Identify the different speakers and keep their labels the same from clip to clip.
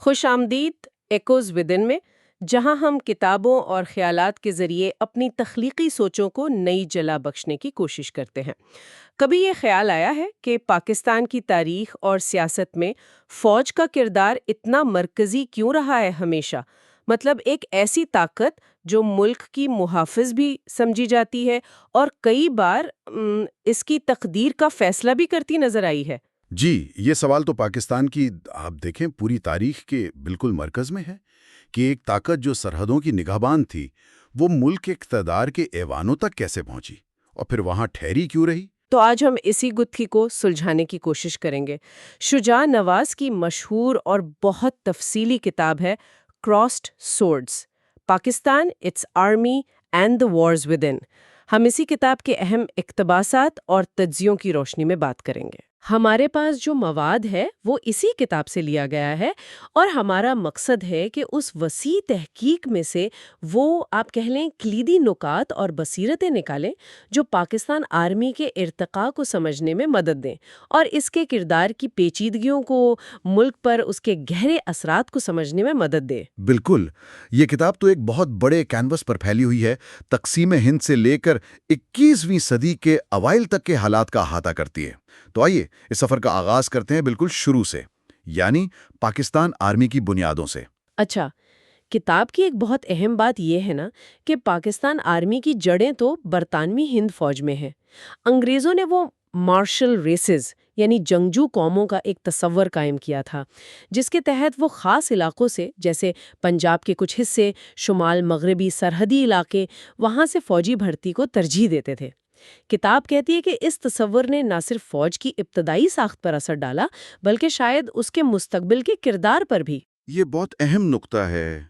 Speaker 1: خوش آمدید ایکوز ودن میں، جہاں ہم کتابوں اور خیالات کے ذریعے اپنی تخلیقی سوچوں کو نئی جلا بخشنے کی کوشش کرتے ہیں۔ کبھی یہ خیال آیا ہے کہ پاکستان کی تاریخ اور سیاست میں فوج کا کردار اتنا مرکزی کیوں رہا ہے ہمیشہ؟ مطلب ایک ایسی طاقت جو ملک کی محافظ بھی سمجھی جاتی ہے اور کئی بار اس کی تقدیر کا فیصلہ بھی کرتی نظر آئی ہے۔
Speaker 2: جی، یہ سوال تو پاکستان کی آپ دیکھیں پوری تاریخ کے بالکل مرکز میں ہے کہ ایک طاقت جو سرحدوں کی نگہبان تھی وہ ملک کے اقتدار کے ایوانوں تک کیسے پہنچی اور پھر وہاں ٹھہری کیوں رہی۔
Speaker 1: تو آج ہم اسی گتھی کو سلجھانے کی کوشش کریں گے۔ شجاع نواز کی مشہور اور بہت تفصیلی کتاب ہے crossed swords, Pakistan, its army and the wars within. ہم اسی کتاب کے اہم اقتباسات اور تجزیوں کی روشنی میں بات کریں گے۔ ہمارے پاس جو مواد ہے وہ اسی کتاب سے لیا گیا ہے، اور ہمارا مقصد ہے کہ اس وسیع تحقیق میں سے وہ آپ کہہ لیں کلیدی نکات اور بصیرتیں نکالیں جو پاکستان آرمی کے ارتقاء کو سمجھنے میں مدد دیں اور اس کے کردار کی پیچیدگیوں کو، ملک پر اس کے گہرے اثرات کو سمجھنے میں مدد دے۔
Speaker 2: بالکل، یہ کتاب تو ایک بہت بڑے کینوس پر پھیلی ہوئی ہے، تقسیم ہند سے لے کر 21ویں صدی کے اوائل تک کے حالات کا احاطہ کرتی ہے۔ تو آئیے اس سفر کا آغاز کرتے ہیں بالکل شروع سے، یعنی پاکستان آرمی کی بنیادوں سے۔
Speaker 1: اچھا، کتاب کی ایک بہت اہم بات یہ ہے نا کہ پاکستان آرمی کی جڑیں تو برطانوی ہند فوج میں ہیں۔ انگریزوں نے وہ مارشل ریسز یعنی جنگجو قوموں کا ایک تصور قائم کیا تھا، جس کے تحت وہ خاص علاقوں سے، جیسے پنجاب کے کچھ حصے، شمال مغربی سرحدی علاقے، وہاں سے فوجی بھرتی کو ترجیح دیتے تھے۔ کتاب کہتی ہے کہ اس تصور نے نہ صرف فوج کی ابتدائی ساخت پر اثر ڈالا بلکہ شاید اس کے مستقبل کے کردار پر بھی۔
Speaker 2: یہ بہت اہم نقطہ ہے۔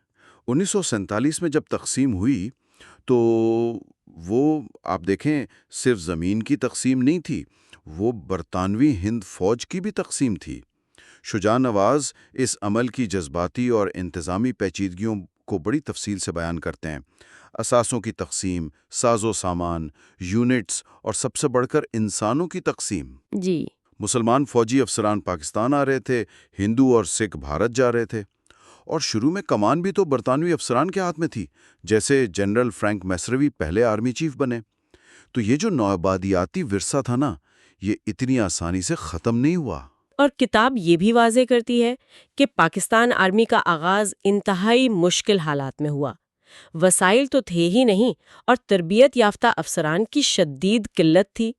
Speaker 2: 1947 میں جب تقسیم ہوئی تو وہ آپ دیکھیں صرف زمین کی تقسیم نہیں تھی، وہ برطانوی ہند فوج کی بھی تقسیم تھی۔ شجاع نواز اس عمل کی جذباتی اور انتظامی پیچیدگیوں کو بڑی تفصیل سے بیان کرتے ہیں۔ اثاثوں کی تقسیم، ساز و سامان، یونٹس اور سب سے بڑھ کر انسانوں کی تقسیم۔
Speaker 1: جی،
Speaker 2: مسلمان فوجی افسران پاکستان آ رہے تھے، ہندو اور سکھ بھارت جا رہے تھے، اور شروع میں کمان بھی تو برطانوی افسران کے ہاتھ میں تھی، جیسے جنرل فرینک میسروی پہلے آرمی چیف بنے۔ تو یہ جو نوآبادیاتی ورثہ تھا نا، یہ اتنی آسانی سے ختم نہیں ہوا۔
Speaker 1: اور کتاب یہ بھی واضح کرتی ہے کہ پاکستان آرمی کا آغاز انتہائی مشکل حالات میں ہوا۔ وسائل تو تھے ہی نہیں، اور تربیت یافتہ افسران کی شدید قلت تھی۔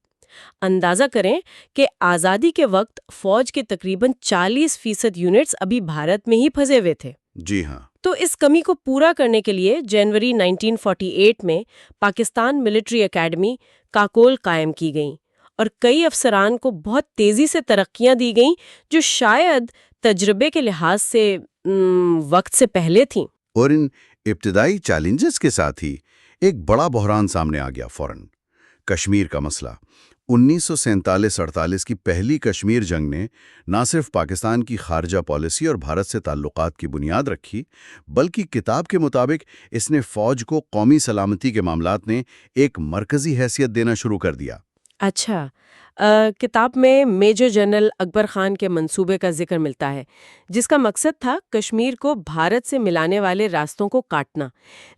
Speaker 1: اندازہ کریں کہ آزادی کے وقت فوج کے تقریباً 40% یونٹس ابھی بھارت میں ہی پھنسے ہوئے تھے۔
Speaker 2: جی ہاں۔
Speaker 1: تو اس کمی کو پورا کرنے کے لیے جنوری 1948 میں پاکستان ملٹری اکیڈمی کاکول قائم کی گئیں، اور کئی افسران کو بہت تیزی سے ترقیاں دی گئیں جو شاید تجربے کے لحاظ سے وقت سے پہلے تھیں۔
Speaker 2: اور ان ابتدائی چیلنجز کے ساتھ ہی ایک بڑا بحران سامنے آ گیا فوراً، کشمیر کا مسئلہ۔ 1947-48 کی پہلی کشمیر جنگ نے نہ صرف پاکستان کی خارجہ پالیسی اور بھارت سے تعلقات کی بنیاد رکھی، بلکہ کتاب کے مطابق اس نے فوج کو قومی سلامتی کے معاملات میں ایک مرکزی حیثیت دینا شروع کر دیا۔
Speaker 1: اچھا، کتاب میں میجر جنرل اکبر خان کے منصوبے کا ذکر ملتا ہے، جس کا مقصد تھا کشمیر کو بھارت سے ملانے والے راستوں کو کاٹنا۔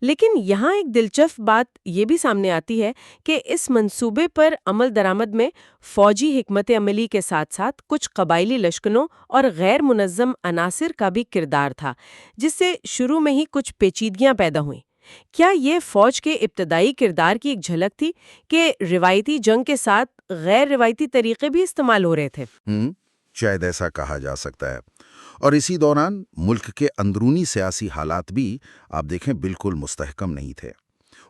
Speaker 1: لیکن یہاں ایک دلچسپ بات یہ بھی سامنے آتی ہے کہ اس منصوبے پر عمل درآمد میں فوجی حکمت عملی کے ساتھ ساتھ کچھ قبائلی لشکروں اور غیر منظم عناصر کا بھی کردار تھا، جس سے شروع میں ہی کچھ پیچیدگیاں پیدا ہوئیں۔ کیا یہ فوج کے ابتدائی کردار کی ایک جھلک تھی کہ روایتی جنگ کے ساتھ غیر روایتی طریقے بھی استعمال ہو رہے تھے؟
Speaker 2: شاید ایسا کہا جا سکتا ہے۔ اور اسی دوران ملک کے اندرونی سیاسی حالات بھی آپ دیکھیں بالکل مستحکم نہیں تھے۔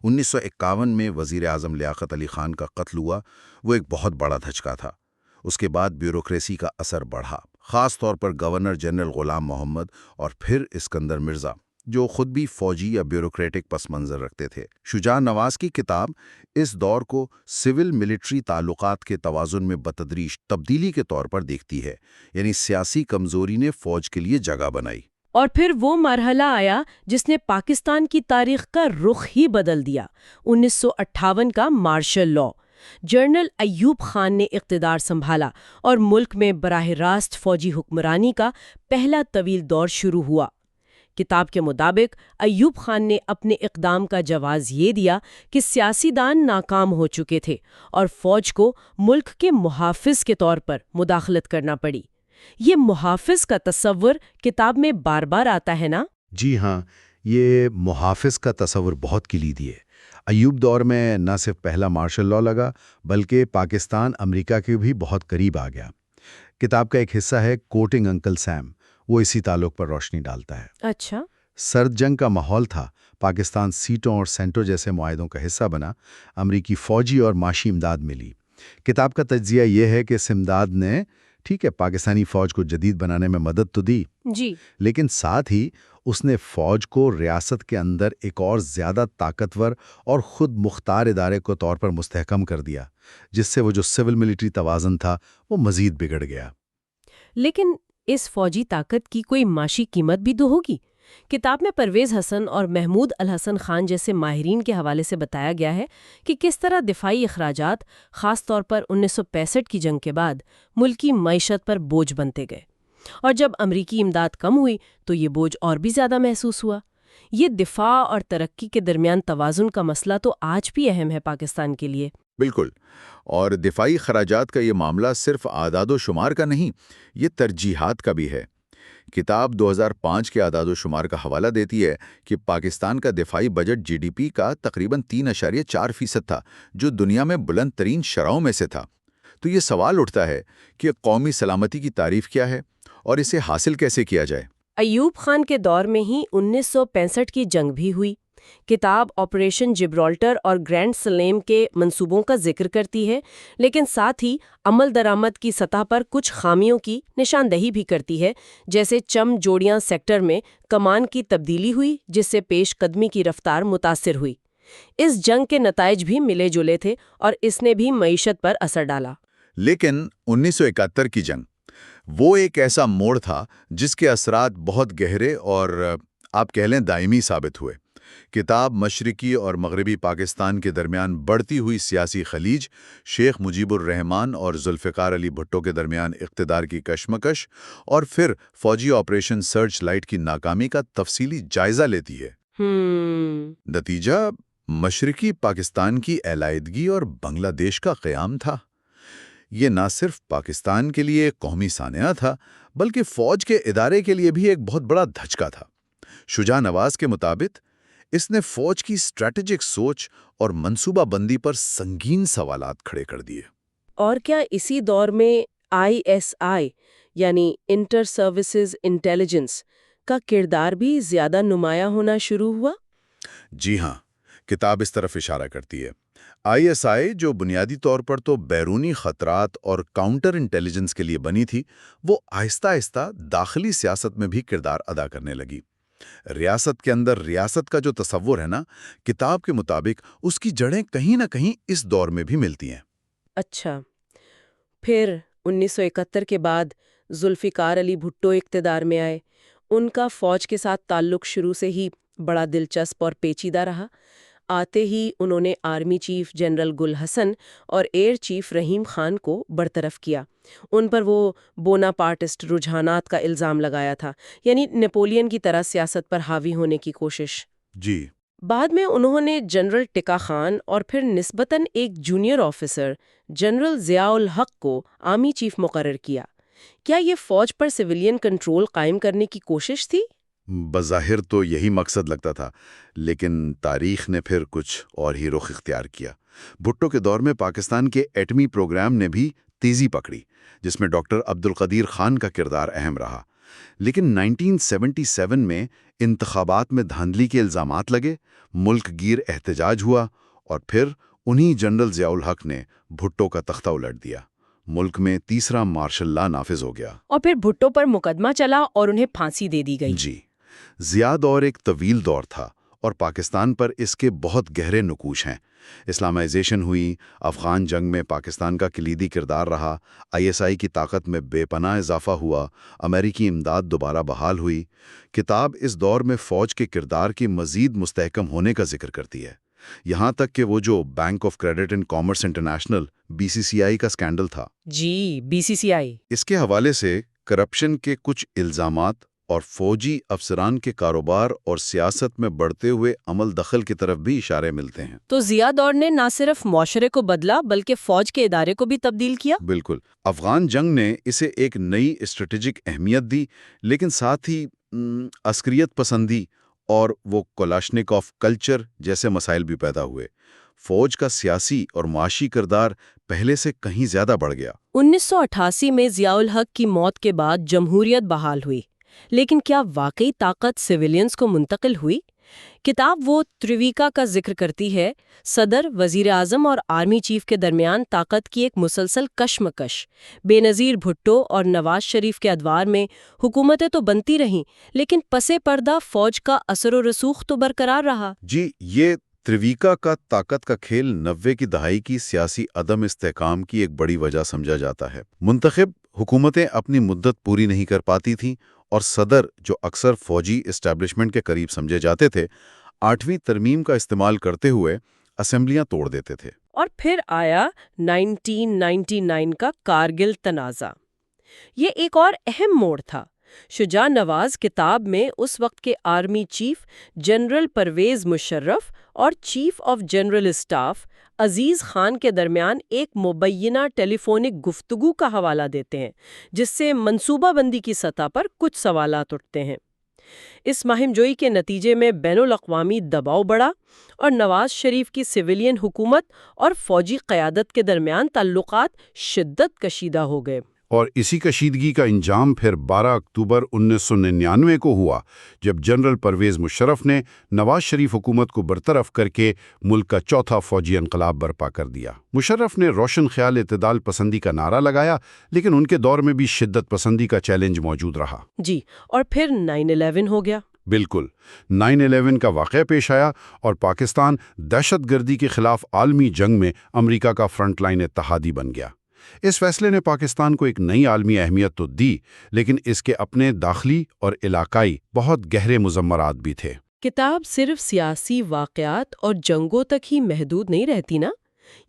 Speaker 2: 1951 میں وزیر اعظم لیاقت علی خان کا قتل ہوا، وہ ایک بہت بڑا دھچکا تھا۔ اس کے بعد بیوروکریسی کا اثر بڑھا، خاص طور پر گورنر جنرل غلام محمد اور پھر اسکندر مرزا، جو خود بھی فوجی یا بیوروکریٹک پس منظر رکھتے تھے۔ شجاع نواز کی کتاب اس دور کو سول ملٹری تعلقات کے توازن میں بتدریج تبدیلی کے طور پر دیکھتی ہے، یعنی سیاسی کمزوری نے فوج کے لیے جگہ بنائی۔
Speaker 1: اور پھر وہ مرحلہ آیا جس نے پاکستان کی تاریخ کا رخ ہی بدل دیا، 1958 کا martial law. General Ayub Khan نے اقتدار سنبھالا اور ملک میں براہ راست فوجی حکمرانی کا پہلا طویل دور شروع ہوا۔ کتاب کے مطابق ایوب خان نے اپنے اقدام کا جواز یہ دیا کہ سیاسی دان ناکام ہو چکے تھے اور فوج کو ملک کے محافظ کے طور پر مداخلت کرنا پڑی۔ یہ محافظ کا تصور کتاب میں بار بار آتا ہے نا؟
Speaker 3: جی ہاں، یہ محافظ کا تصور بہت کلیدی ہے۔ ایوب دور میں نہ صرف پہلا مارشل لاء لگا بلکہ پاکستان امریکہ کے بھی بہت قریب آ گیا۔ کتاب کا ایک حصہ ہے کوٹنگ انکل سیم، وہ اسی تعلق پر روشنی ڈالتا ہے۔
Speaker 1: اچھا۔
Speaker 3: سرد جنگ کا ماحول تھا، پاکستان سیٹوں اور سینٹوں جیسے معاہدوں کا حصہ بنا، امریکی فوجی اور معاشی امداد ملی۔ کتاب کا تجزیہ یہ ہے کہ اس امداد نے ٹھیک ہے پاکستانی فوج کو جدید بنانے میں مدد تو دی،
Speaker 1: جی،
Speaker 3: لیکن ساتھ ہی اس نے فوج کو ریاست کے اندر ایک اور زیادہ طاقتور اور خود مختار ادارے کے طور پر مستحکم کر دیا، جس سے وہ جو سول ملٹری توازن تھا وہ مزید بگڑ گیا۔
Speaker 1: لیکن اس فوجی طاقت کی کوئی معاشی قیمت بھی تو ہوگی۔ کتاب میں پرویز حسن اور محمود الحسن خان جیسے ماہرین کے حوالے سے بتایا گیا ہے کہ کس طرح دفاعی اخراجات خاص طور پر 1965 کی جنگ کے بعد ملکی معیشت پر بوجھ بنتے گئے، اور جب امریکی امداد کم ہوئی تو یہ بوجھ اور بھی زیادہ محسوس ہوا۔ یہ دفاع اور ترقی کے درمیان توازن کا مسئلہ تو آج بھی اہم ہے پاکستان کے لیے۔
Speaker 4: بالکل، اور دفاعی خراجات کا یہ معاملہ صرف اعداد و شمار کا نہیں، یہ ترجیحات کا بھی ہے۔ کتاب 2005 کے اعداد و شمار کا حوالہ دیتی ہے کہ پاکستان کا دفاعی بجٹ جی ڈی پی کا تقریباً 3.4% تھا، جو دنیا میں بلند ترین شرحوں میں سے تھا۔ تو یہ سوال اٹھتا ہے کہ قومی سلامتی کی تعریف کیا ہے اور اسے حاصل کیسے کیا جائے؟
Speaker 1: ایوب خان کے دور میں ہی 1965 کی جنگ بھی ہوئی۔ کتاب آپریشن جبرالٹر اور گرینڈ سلیم کے منصوبوں کا ذکر کرتی ہے، لیکن ساتھ ہی عمل درآمد کی سطح پر کچھ خامیوں کی نشاندہی بھی کرتی ہے، جیسے چم جوڑیاں سیکٹر میں کمان کی تبدیلی ہوئی جس سے پیش قدمی کی رفتار متاثر ہوئی۔ اس جنگ کے نتائج بھی ملے جلے تھے اور اس نے بھی معیشت پر اثر ڈالا۔
Speaker 4: لیکن 1971 کی جنگ وہ ایک ایسا موڑ تھا جس کے اثرات بہت گہرے اور آپ کہہ لیں دائمی ثابت ہوئے۔ کتاب مشرقی اور مغربی پاکستان کے درمیان بڑھتی ہوئی سیاسی خلیج، شیخ مجیب الرحمان اور ذوالفقار علی بھٹو کے درمیان اقتدار کی کشمکش، اور پھر فوجی آپریشن سرچ لائٹ کی ناکامی کا تفصیلی جائزہ لیتی ہے۔ نتیجہ مشرقی پاکستان کی علیحدگی اور بنگلہ دیش کا قیام تھا۔ یہ نہ صرف پاکستان کے لیے قومی سانحہ تھا بلکہ فوج کے ادارے کے لیے بھی ایک بہت بڑا دھچکا تھا۔ شجاع نواز کے مطابق اس نے فوج کی اسٹریٹجک سوچ اور منصوبہ بندی پر سنگین سوالات کھڑے کر دیے۔
Speaker 1: اور کیا اسی دور میں ISI یعنی انٹر سروسز انٹیلیجنس کا کردار بھی زیادہ نمایاں ہونا شروع ہوا؟
Speaker 4: جی ہاں، کتاب اس طرف اشارہ کرتی ہے۔ ISI جو بنیادی طور پر تو بیرونی خطرات اور کاؤنٹر انٹیلیجنس کے لیے بنی تھی، وہ آہستہ آہستہ داخلی سیاست میں بھی کردار ادا کرنے لگی۔ ریاست کے اندر ریاست کا جو تصور ہے نا، کتاب کے مطابق اس کی جڑیں کہیں نہ کہیں اس دور میں بھی ملتی ہیں۔
Speaker 1: اچھا، پھر 1971 کے بعد ذوالفقار علی بھٹو اقتدار میں آئے۔ ان کا فوج کے ساتھ تعلق شروع سے ہی بڑا دلچسپ اور پیچیدہ رہا۔ آتے ہی انہوں نے آرمی چیف جنرل گل حسن اور ایئر چیف رحیم خان کو برطرف کیا۔ ان پر وہ بوناپارٹسٹ رجحانات کا الزام لگایا تھا، یعنی نیپولین کی طرح سیاست پر حاوی ہونے کی کوشش۔
Speaker 4: جی،
Speaker 1: بعد میں انہوں نے جنرل ٹکا خان اور پھر نسبتاً ایک جونیئر آفیسر جنرل ضیاء الحق کو آرمی چیف مقرر کیا۔ کیا یہ فوج پر سویلین کنٹرول قائم کرنے کی کوشش تھی؟
Speaker 4: بظاہر تو یہی مقصد لگتا تھا، لیکن تاریخ نے پھر کچھ اور ہی رخ اختیار کیا۔ بھٹو کے دور میں پاکستان کے ایٹمی پروگرام نے بھی تیزی پکڑی، جس میں ڈاکٹر عبدالقدیر خان کا کردار اہم رہا۔ لیکن 1977 میں انتخابات میں دھاندلی کے الزامات لگے، ملک گیر احتجاج ہوا، اور پھر انہی جنرل ضیاء الحق نے بھٹو کا تختہ الٹ دیا۔ ملک میں تیسرا مارشل لا نافذ ہو گیا،
Speaker 1: اور پھر بھٹو پر مقدمہ چلا اور انہیں پھانسی دے دی گئی۔
Speaker 4: جی، ضیاء دور ایک طویل دور تھا اور پاکستان پر اس کے بہت گہرے نقوش ہیں۔ اسلامائزیشن ہوئی، افغان جنگ میں پاکستان کا کلیدی کردار رہا، ISI کی طاقت میں بے پناہ اضافہ ہوا، امریکی امداد دوبارہ بحال ہوئی۔ کتاب اس دور میں فوج کے کردار کی مزید مستحکم ہونے کا ذکر کرتی ہے۔ یہاں تک کہ وہ جو bank of credit and commerce international BCCI کا سکینڈل تھا،
Speaker 1: جی BCCI۔
Speaker 4: اس کے حوالے سے کرپشن کے کچھ الزامات اور فوجی افسران کے کاروبار اور سیاست میں بڑھتے ہوئے عمل دخل کی طرف بھی اشارے ملتے ہیں۔
Speaker 1: تو ضیاء دور نے نہ صرف معاشرے کو بدلا بلکہ فوج کے ادارے کو بھی تبدیل کیا۔
Speaker 4: بالکل، افغان جنگ نے اسے ایک نئی اسٹریٹجک اہمیت دی، لیکن ساتھ ہی عسکریت پسندی اور وہ کلاشنکوف کلچر جیسے مسائل بھی پیدا ہوئے۔ فوج کا سیاسی اور معاشی کردار پہلے سے کہیں زیادہ بڑھ گیا۔
Speaker 1: 1988 میں ضیاء الحق کی موت کے بعد جمہوریت بحال ہوئی، لیکن کیا واقعی طاقت سویلینز کو منتقل ہوئی؟ کتاب وہ تریویکا کا ذکر کرتی ہے، صدر، وزیر اعظم اور آرمی چیف کے درمیان طاقت کی ایک مسلسل کشمکش۔ بے نظیر بھٹو اور نواز شریف کے ادوار میں حکومتیں تو بنتی رہیں، لیکن پس پردہ فوج کا اثر و رسوخ تو برقرار رہا۔
Speaker 4: جی، یہ تریویکا کا طاقت کا کھیل 90 کی دہائی کی سیاسی عدم استحکام کی ایک بڑی وجہ سمجھا جاتا ہے۔ منتخب حکومتیں اپنی مدت پوری نہیں کر پاتی تھیں اور صدر، جو اکثر فوجی اسٹیبلشمنٹ کے قریب سمجھے جاتے تھے، 8ویں ترمیم کا استعمال کرتے ہوئے اسمبلیاں توڑ دیتے تھے۔
Speaker 1: اور پھر آیا 1999 کا کارگل تنازع۔ یہ ایک اور اہم موڑ تھا۔ شجاع نواز کتاب میں اس وقت کے army chief general Pervez Musharraf اور chief of general staff Aziz Khan کے درمیان ایک مبینہ ٹیلی فونک گفتگو کا حوالہ دیتے ہیں، جس سے منصوبہ بندی کی سطح پر کچھ سوالات اٹھتے ہیں۔ اس مہم جوئی کے نتیجے میں بین الاقوامی دباؤ بڑھا اور نواز شریف کی سویلین حکومت اور فوجی قیادت کے درمیان تعلقات شدت کشیدہ ہو گئے۔
Speaker 5: اور اسی کشیدگی کا انجام پھر 12 اکتوبر 1999 کو ہوا، جب جنرل پرویز مشرف نے نواز شریف حکومت کو برطرف کر کے ملک کا چوتھا فوجی انقلاب برپا کر دیا۔ مشرف نے روشن خیال اعتدال پسندی کا نعرہ لگایا، لیکن ان کے دور میں بھی شدت پسندی کا چیلنج موجود رہا۔
Speaker 1: جی، اور پھر 9/11 ہو گیا۔
Speaker 5: بالکل، 9/11 کا واقعہ پیش آیا اور پاکستان دہشت گردی کے خلاف عالمی جنگ میں امریکہ کا فرنٹ لائن اتحادی بن گیا۔ اس فیصلے نے پاکستان کو ایک نئی عالمی اہمیت تو دی، لیکن اس کے اپنے داخلی اور علاقائی بہت گہرے مضمرات بھی تھے۔
Speaker 1: کتاب صرف سیاسی واقعات اور جنگوں تک ہی محدود نہیں رہتی نا،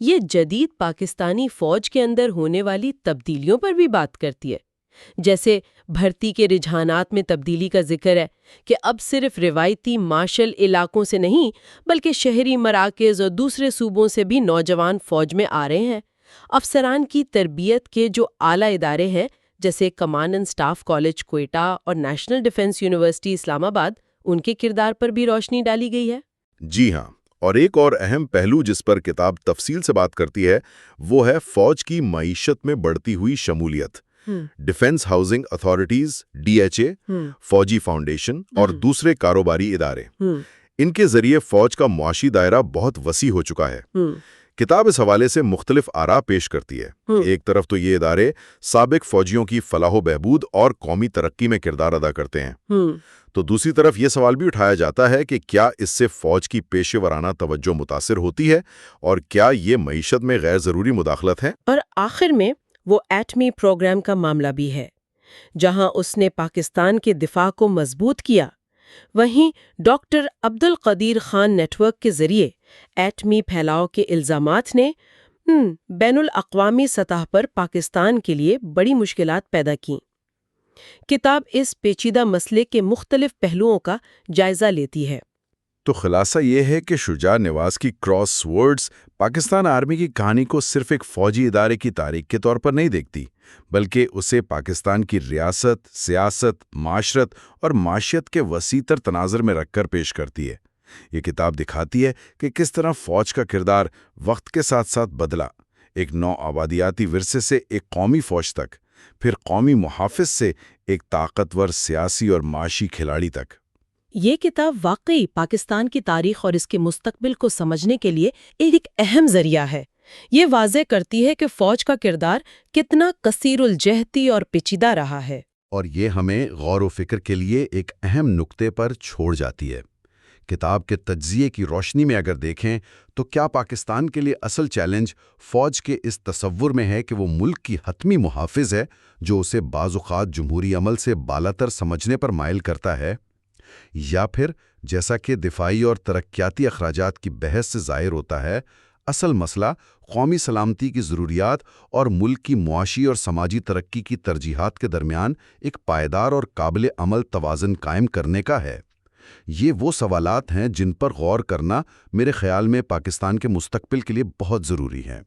Speaker 1: یہ جدید پاکستانی فوج کے اندر ہونے والی تبدیلیوں پر بھی بات کرتی ہے۔ جیسے بھرتی کے رجحانات میں تبدیلی کا ذکر ہے کہ اب صرف روایتی مارشل علاقوں سے نہیں بلکہ شہری مراکز اور دوسرے صوبوں سے بھی نوجوان فوج میں آ رہے ہیں۔ افسران کی تربیت کے جو اعلیٰ ادارے ہیں جیسے command and staff college Quetta اور نیشنل ڈیفنس یونیورسٹی اسلام آباد، ان کے کردار پر بھی روشنی ڈالی گئی ہے۔
Speaker 4: جی ہاں، اور ایک اور اہم پہلو جس پر کتاب تفصیل سے بات کرتی ہے وہ ہے فوج کی معیشت میں بڑھتی ہوئی شمولیت۔ ڈیفنس ہاؤسنگ اتھارٹیز DHA، فوجی فاؤنڈیشن اور دوسرے کاروباری ادارے، ان کے ذریعے فوج کا معاشی دائرہ بہت وسیع ہو چکا ہے۔ کتاب اس حوالے سے مختلف آراء پیش کرتی ہے۔ ایک طرف تو یہ ادارے سابق فوجیوں کی فلاح و بہبود اور قومی ترقی میں کردار ادا کرتے ہیں، تو دوسری طرف یہ سوال بھی اٹھایا جاتا ہے کہ کیا اس سے فوج کی پیشے ورانہ توجہ متاثر ہوتی ہے اور کیا یہ معیشت میں غیر ضروری مداخلت ہے؟
Speaker 1: اور آخر میں وہ ایٹمی پروگرام کا معاملہ بھی ہے، جہاں اس نے پاکستان کے دفاع کو مضبوط کیا، وہیں doctor Abdul Qadeer Khan network کے ذریعے ایٹمی پھیلاؤ کے الزامات نے بین الاقوامی سطح پر پاکستان کے لیے بڑی مشکلات پیدا کیں۔ کتاب اس پیچیدہ مسئلے کے مختلف پہلوؤں کا جائزہ لیتی ہے۔
Speaker 4: تو خلاصہ یہ ہے کہ شجاع نواز کی کراس سورڈز پاکستان آرمی کی کہانی کو صرف ایک فوجی ادارے کی تاریخ کے طور پر نہیں دیکھتی، بلکہ اسے پاکستان کی ریاست، سیاست، معاشرت اور معیشت کے وسیع تر تناظر میں رکھ کر پیش کرتی ہے۔ یہ کتاب دکھاتی ہے کہ کس طرح فوج کا کردار وقت کے ساتھ ساتھ بدلا، ایک نو آبادیاتی ورثے سے ایک قومی فوج تک، پھر قومی محافظ سے ایک طاقتور سیاسی اور معاشی کھلاڑی تک۔
Speaker 1: یہ کتاب واقعی پاکستان کی تاریخ اور اس کے مستقبل کو سمجھنے کے لیے ایک اہم ذریعہ ہے۔ یہ واضح کرتی ہے کہ فوج کا کردار کتنا کثیر الجہتی اور پیچیدہ رہا ہے۔
Speaker 3: اور یہ ہمیں غور و فکر کے لیے ایک اہم نقطے پر چھوڑ جاتی ہے۔ کتاب کے تجزیے کی روشنی میں اگر دیکھیں تو کیا پاکستان کے لیے اصل چیلنج فوج کے اس تصور میں ہے کہ وہ ملک کی حتمی محافظ ہے جو اسے بعض اوقات جمہوری عمل سے بالاتر سمجھنے پر مائل کرتا ہے؟ یا پھر جیسا کہ دفاعی اور ترقیاتی اخراجات کی بحث سے ظاہر ہوتا ہے، اصل مسئلہ قومی سلامتی کی ضروریات اور ملک کی معاشی اور سماجی ترقی کی ترجیحات کے درمیان ایک پائیدار اور قابل عمل توازن قائم کرنے کا ہے۔ یہ وہ سوالات ہیں جن پر غور کرنا میرے خیال میں پاکستان کے مستقبل کے لیے بہت ضروری ہے۔